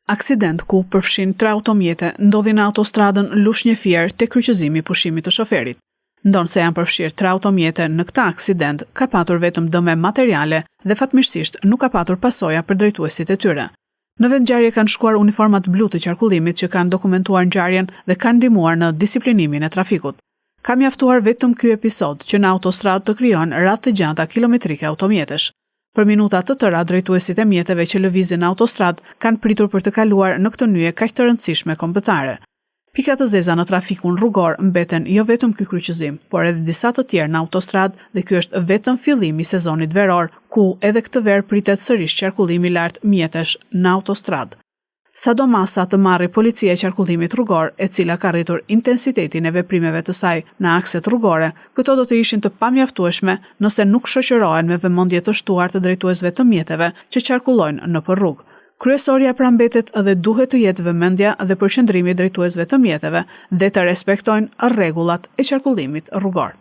Aksident ku përfshin 3 automjete ndodhi në autostradën Lushnjë-Fier te kryqëzimi i pushimit të shoferit. Ndonë se janë përfshirë 3 automjete në këta aksident, ka patur vetëm dëme materiale dhe fatmirësisht nuk ka patur pasoja për drejtuesit e tyre. Në vend ngjarje kanë shkuar uniformat blu të qarkullimit që kanë dokumentuar ngjarjen dhe kanë ndihmuar në disiplinimin e trafikut. Ka mjaftuar vetëm ky episod që në autostradë të krijon radhë të gjata kilometrike automjetesh. Për minuta të tëra, drejtuesit e mjeteve që lëvizin në autostradë kanë pritur për të kaluar në këtë nyje kaq të rëndësishme kombëtare. Pika të zeza në trafikun rrugor mbeten jo vetëm ky kryqëzim, por edhe disa të tjerë në autostradë dhe ky është vetëm fillimi i sezonit veror, ku edhe këtë verë pritet sërish qarkullimi lart mjetesh në autostradë. Sado masa të marrë policia e qarkullimit rrugor, e cila ka rritur intensitetin e veprimeve të saj në akset rrugore, këto do të ishin të pamjaftueshme nëse nuk shoqërohen me vëmendje të shtuar të drejtuesve të mjeteve që qarkullojnë nëpër rrugë. Kryesorja pra mbetet edhe duhet të jetë vëmendja dhe përqendrimi i drejtuesve të mjeteve dhe të respektojnë rregullat e qarkullimit rrugor.